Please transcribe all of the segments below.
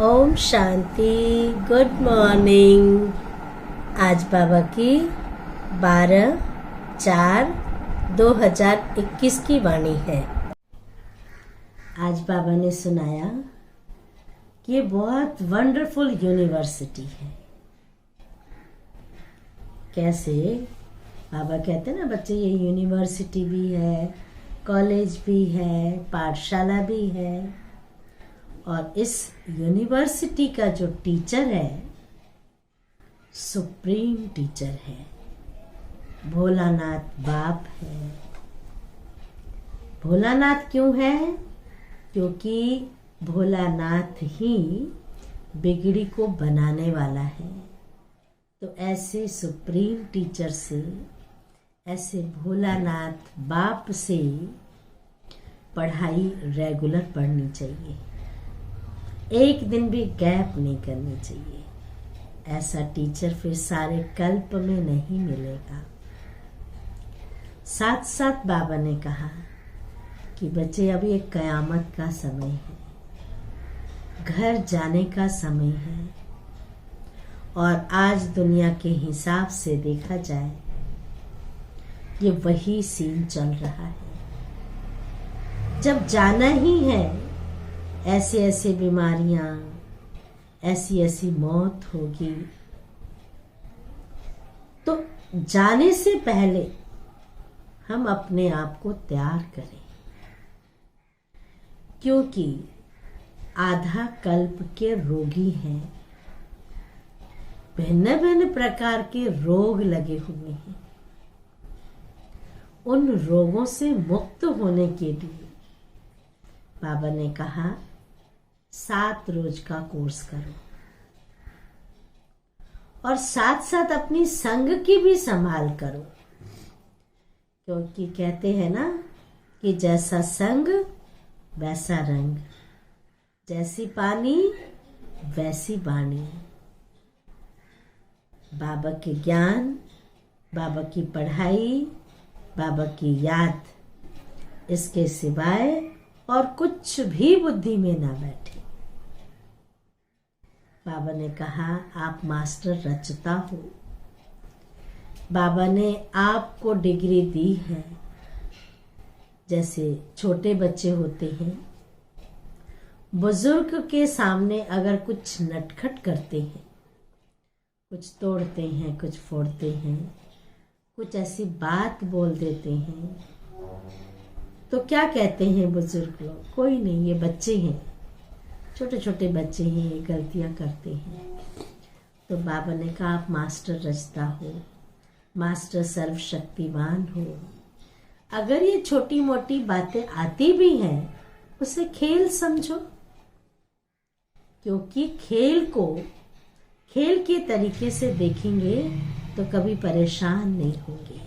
Om Shanti. Good morning. आज बाबा की 12/4/2021 की वाणी है। आज बाबा ने सुनाया कि ये बहुत वंडरफुल यूनिवर्सिटी है। कैसे? बाबा कहते हैं ना बच्चे, ये यूनिवर्सिटी भी है, कॉलेज भी है, पाठशाला भी है। और इस यूनिवर्सिटी का जो टीचर है, सुप्रीम टीचर है, भोलानाथ बाप है। भोलानाथ क्यों है? क्योंकि भोलानाथ ही बिगड़ी को बनाने वाला है। तो ऐसे सुप्रीम टीचर से, ऐसे भोलानाथ बाप से पढ़ाई रेगुलर पढ़नी चाहिए, एक दिन भी गैप नहीं करनी चाहिए। ऐसा टीचर फिर सारे कल्प में नहीं मिलेगा। साथ साथ बाबा ने कहा कि बच्चे, अभी एक कयामत का समय है, घर जाने का समय है। और आज दुनिया के हिसाब से देखा जाए, ये वही सीन चल रहा है। जब जाना ही है, ऐसी ऐसी बीमारियां, ऐसी ऐसी मौत होगी, तो जाने से पहले हम अपने आप को तैयार करें। क्योंकि आधा कल्प के रोगी हैं, भिन्न भिन्न प्रकार के रोग लगे हुए हैं। उन रोगों से मुक्त होने के लिए बाबा ने कहा 7 रोज का कोर्स करो, और साथ साथ अपनी संग की भी संभाल करो। क्योंकि कहते हैं ना कि जैसा संग वैसा रंग, जैसी पानी वैसी वाणी। बाबा के ज्ञान, बाबा की पढ़ाई, बाबा की याद, इसके सिवाय और कुछ भी बुद्धि में ना बैठे। बाबा ने कहा आप मास्टर रचता हो। बाबा ने आपको डिग्री दी है। जैसे छोटे बच्चे होते हैं, बुजुर्ग के सामने अगर कुछ नटखट करते हैं, कुछ तोड़ते हैं, कुछ फोड़ते हैं, कुछ ऐसी बात बोल देते हैं, तो क्या कहते हैं बुजुर्ग लोग? कोई नहीं, ये बच्चे हैं, छोटे छोटे बच्चे हैं, ये गलतियां करते हैं। तो बाबा ने कहा आप मास्टर रचता हो, मास्टर सर्वशक्तिमान हो। अगर ये छोटी मोटी बातें आती भी हैं, उसे खेल समझो। क्योंकि खेल को खेल के तरीके से देखेंगे तो कभी परेशान नहीं होंगे।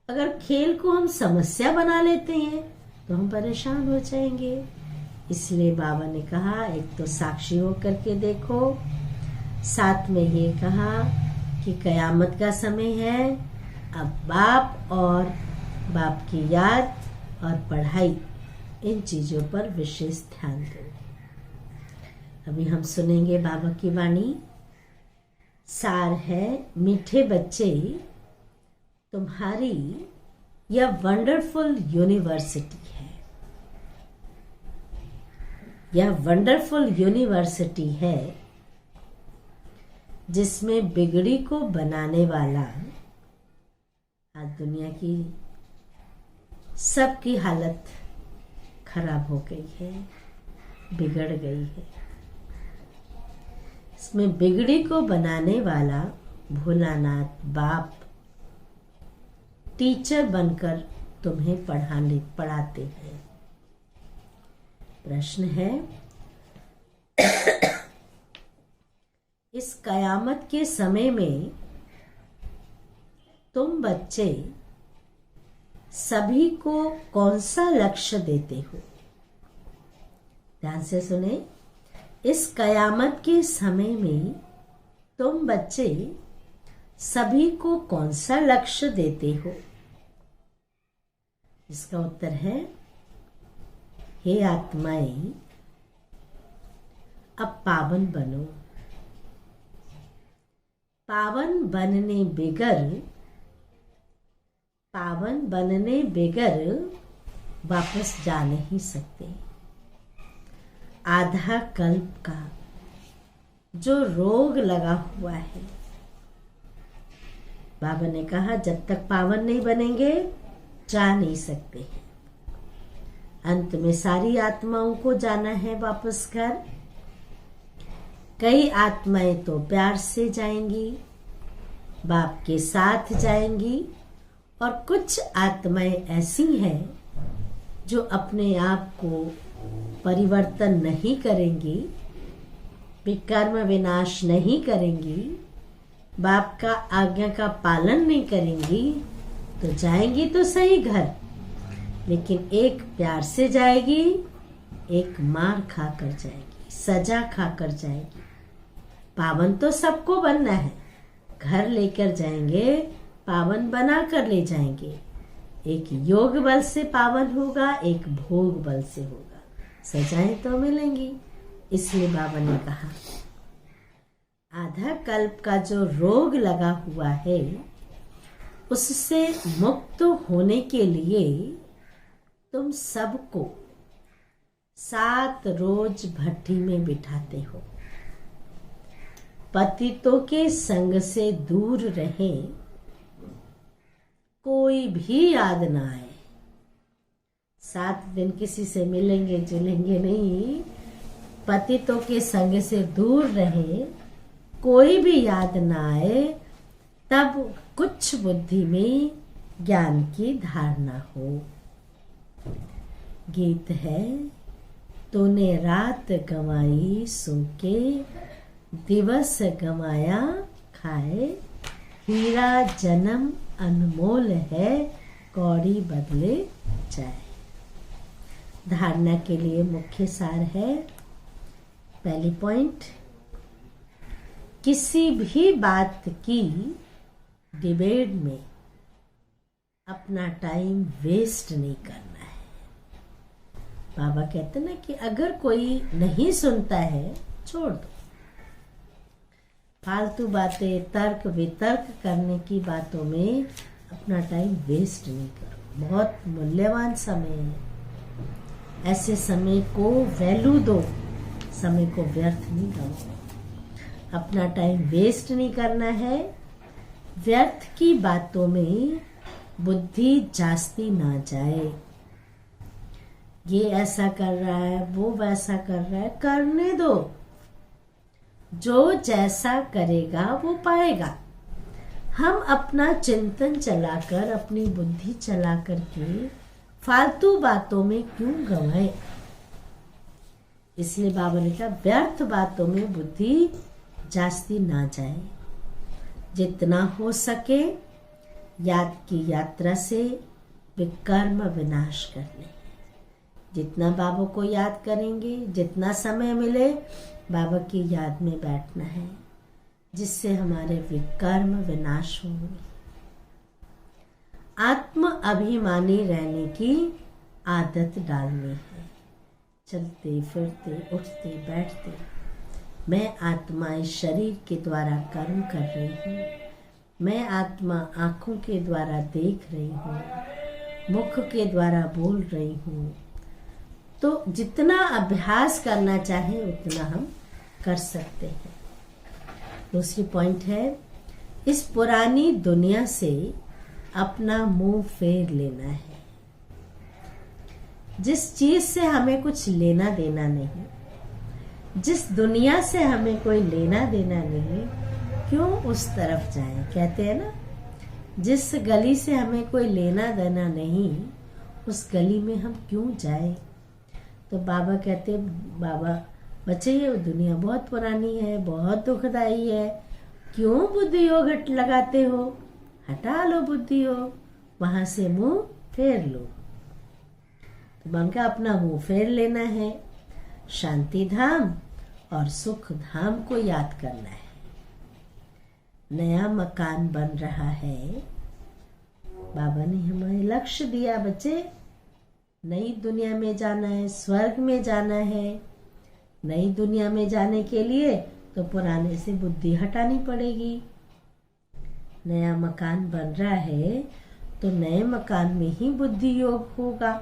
अगर खेल को हम समस्या बना लेते हैं तो हम परेशान हो जाएंगे। इसलिए बाबा ने कहा एक तो साक्षी हो करके देखो, साथ में ये कहा कि कयामत का समय है। अब बाप और बाप की याद और पढ़ाई, इन चीजों पर विशेष ध्यान दो। अभी हम सुनेंगे बाबा की वाणी। सार है, मीठे बच्चे, तुम्हारी यह वंडरफुल यूनिवर्सिटी है। यह वंडरफुल यूनिवर्सिटी है जिसमें बिगड़ी को बनाने वाला, आज दुनिया की सबकी हालत खराब हो गई है, बिगड़ गई है। इसमें बिगड़ी को बनाने वाला भोलानाथ बाप टीचर बनकर तुम्हें पढ़ाते हैं। प्रश्न है, इस कयामत के समय में तुम बच्चे सभी को कौन सा लक्ष्य देते हो? ध्यान से सुने। इस कयामत के समय में तुम बच्चे सभी को कौन सा लक्ष्य देते हो? इसका उत्तर है, हे आत्माएं, अब पावन बनो। पावन बनने बगैर वापस जा नहीं सकते। आधा कल्प का जो रोग लगा हुआ है, बाबा ने कहा जब तक पावन नहीं बनेंगे जा नहीं सकते। अंत में सारी आत्माओं को जाना है वापस घर। कई आत्माएं तो प्यार से जाएंगी, बाप के साथ जाएंगी, और कुछ आत्माएं ऐसी हैं जो अपने आप को परिवर्तन नहीं करेंगी, विकर्म विनाश नहीं करेंगी, बाप का आज्ञा का पालन नहीं करेंगी, तो जाएंगी तो सही घर, लेकिन एक प्यार से जाएगी, एक मार खाकर जाएगी, सजा खाकर जाएगी। पावन तो सबको बनना है, घर लेकर जाएंगे, पावन बना कर ले जाएंगे। एक योग बल से पावन होगा, एक भोग बल से होगा। सजाएं तो मिलेंगी। इसलिए बाबा ने कहा आधा कल्प का जो रोग लगा हुआ है उससे मुक्त होने के लिए तुम सबको 7 रोज भट्टी में बिठाते हो। पतितों के संग से दूर रहें, कोई भी याद ना आए। 7 दिन किसी से मिलेंगे जुलेंगे नहीं, पतितों के संग से दूर रहे, कोई भी याद ना आए, तब कुछ बुद्धि में ज्ञान की धारणा हो। गीत है, तूने रात गंवाई सो के, दिवस गंवाया खाए, हीरा जन्म अनमोल है, कौड़ी बदले जाए। धारणा के लिए मुख्य सार है, पहली पॉइंट, किसी भी बात की डिबेट में अपना टाइम वेस्ट नहीं करना है। बाबा कहते ना कि अगर कोई नहीं सुनता है छोड़ दो। फालतू बातें, तर्क वितर्क करने की बातों में अपना टाइम वेस्ट नहीं करो। बहुत मूल्यवान समय है, ऐसे समय को वैल्यू दो, समय को व्यर्थ नहीं करो। अपना टाइम वेस्ट नहीं करना है। व्यर्थ की बातों में बुद्धि जास्ती ना जाए। ये ऐसा कर रहा है, वो वैसा कर रहा है, करने दो। जो जैसा करेगा वो पाएगा। हम अपना चिंतन चलाकर, अपनी बुद्धि चला करके फालतू बातों में क्यों गंवाएं। इसलिए बाबा ने कहा व्यर्थ बातों में बुद्धि जास्ती ना जाए। जितना हो सके याद की यात्रा से विकर्म विनाश कर ले। जितना बाबा को याद करेंगे, जितना समय मिले बाबा की याद में बैठना है, जिससे हमारे विकर्म विनाश होंगे। आत्म अभिमानी रहने की आदत डालनी है। चलते फिरते, उठते बैठते मैं आत्मा इस शरीर के द्वारा कर्म कर रही हूँ। मैं आत्मा आंखों के द्वारा देख रही हूँ, मुख के द्वारा बोल रही हूँ। तो जितना अभ्यास करना चाहे उतना हम कर सकते हैं। दूसरी पॉइंट है, इस पुरानी दुनिया से अपना मुंह फेर लेना है। जिस चीज से हमें कुछ लेना देना नहीं, जिस दुनिया से हमें कोई लेना देना नहीं, क्यों उस तरफ जाएं। कहते हैं ना, जिस गली से हमें कोई लेना देना नहीं, उस गली में हम क्यों जाएं। तो बाबा कहते, बाबा बच्चे ये दुनिया बहुत पुरानी है, बहुत दुखदाई है, क्यों बुद्धि योग लगाते हो। हटा लो बुद्धि योग, वहां से मुंह फेर लो। तो उनका अपना मुंह फेर लेना है। शांति धाम और सुख धाम को याद करना है। नया मकान बन रहा है, बाबा ने हमें लक्ष्य दिया, बच्चे नई दुनिया में जाना है, स्वर्ग में जाना है। नई दुनिया में जाने के लिए तो पुराने से बुद्धि हटानी पड़ेगी। नया मकान बन रहा है तो नए मकान में ही बुद्धि योग होगा,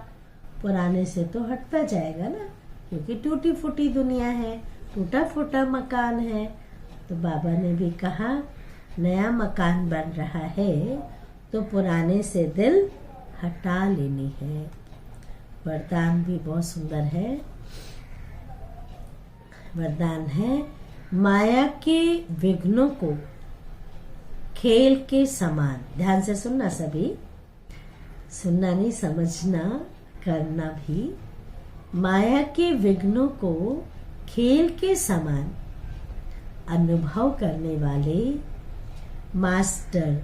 पुराने से तो हटता जाएगा ना, क्योंकि टूटी फूटी दुनिया है, टूटा फूटा मकान है। तो बाबा ने भी कहा नया मकान बन रहा है तो पुराने से दिल हटा लेनी है। वरदान भी बहुत सुंदर है। वरदान है, माया के विघ्नों को खेल के समान, ध्यान से सुनना सभी, सुनना नहीं समझना, करना भी। माया के विघ्नों को खेल के समान अनुभव करने वाले मास्टर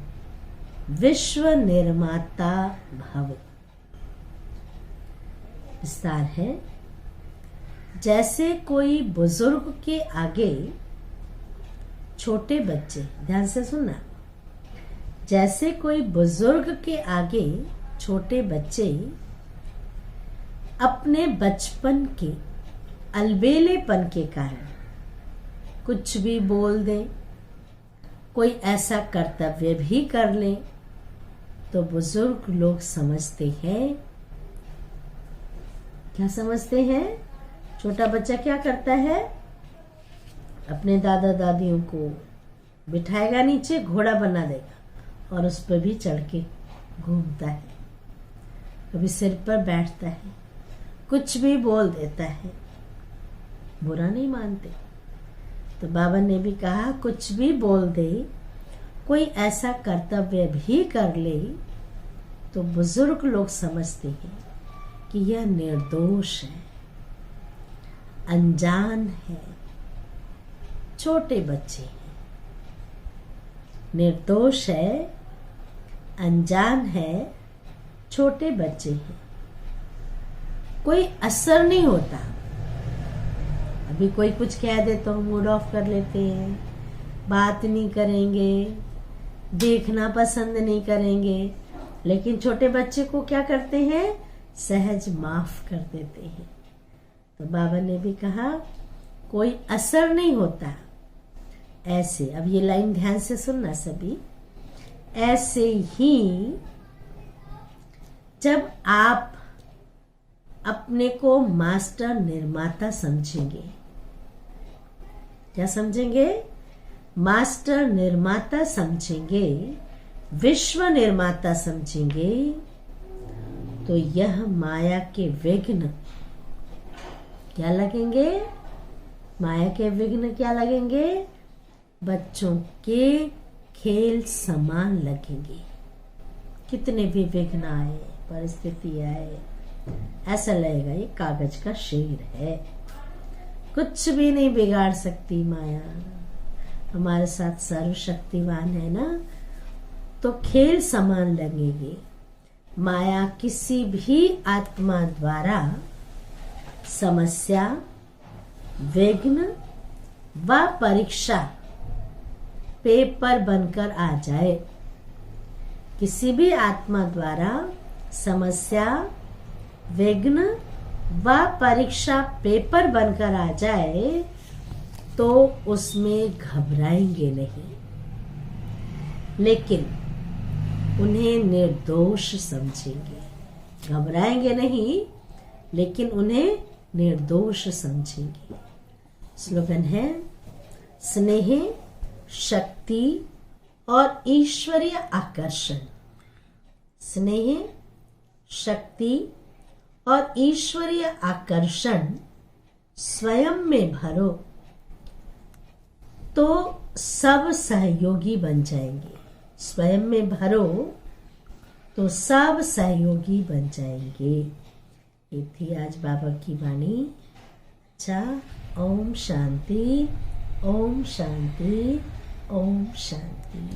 विश्व निर्माता भव। विस्तार है, जैसे कोई बुजुर्ग के आगे छोटे बच्चे, ध्यान से सुनना, जैसे कोई बुजुर्ग के आगे छोटे बच्चे अपने बचपन के अलबेलेपन के कारण कुछ भी बोल दें, कोई ऐसा कर्तव्य भी कर ले, तो बुजुर्ग लोग समझते हैं, क्या समझते हैं? छोटा बच्चा क्या करता है? अपने दादा दादियों को बिठाएगा नीचे, घोड़ा बना देगा और उस पर भी चढ़ के घूमता है, कभी सिर पर बैठता है, कुछ भी बोल देता है, बुरा नहीं मानते। तो बाबा ने भी कहा कुछ भी बोल दे, कोई ऐसा कर्तव्य भी कर ले, तो बुजुर्ग लोग समझते हैं कि यह निर्दोष है, अनजान है, छोटे बच्चे हैं, निर्दोष है, अनजान है, छोटे बच्चे हैं, कोई असर नहीं होता। अभी कोई कुछ कह दे तो मूड ऑफ कर लेते हैं, बात नहीं करेंगे, देखना पसंद नहीं करेंगे, लेकिन छोटे बच्चे को क्या करते हैं? सहज माफ कर देते हैं। तो बाबा ने भी कहा कोई असर नहीं होता। ऐसे, अब ये लाइन ध्यान से सुनना सभी, ऐसे ही जब आप अपने को मास्टर निर्माता समझेंगे, क्या समझेंगे? मास्टर निर्माता समझेंगे, विश्व निर्माता समझेंगे, तो यह माया के विघ्न क्या लगेंगे? माया के विघ्न क्या लगेंगे? बच्चों के खेल समान लगेंगे। कितने भी विघ्न आए, परिस्थिति आए, ऐसा लगेगा ये कागज का शेर है, कुछ भी नहीं बिगाड़ सकती माया, हमारे साथ सर्वशक्तिवान है ना, तो खेल समान लगेंगे। माया किसी भी आत्मा द्वारा समस्या, विघ्न व परीक्षा पेपर बनकर आ जाए, किसी भी आत्मा द्वारा समस्या, विघ्न व परीक्षा पेपर बनकर आ जाए तो उसमें घबराएंगे नहीं, लेकिन उन्हें निर्दोष समझेंगे। घबराएंगे नहीं, लेकिन उन्हें निर्दोष समझेंगे। स्लोगन है, स्नेह, शक्ति और ईश्वरीय आकर्षण। स्नेह, शक्ति और ईश्वरीय आकर्षण स्वयं में भरो तो सब सहयोगी बन जाएंगे। स्वयं में भरो तो सब सहयोगी बन जाएंगे। ये थी आज बाबा की वाणी। अच्छा, ओम शांति, ओम शांति, ओम शांति।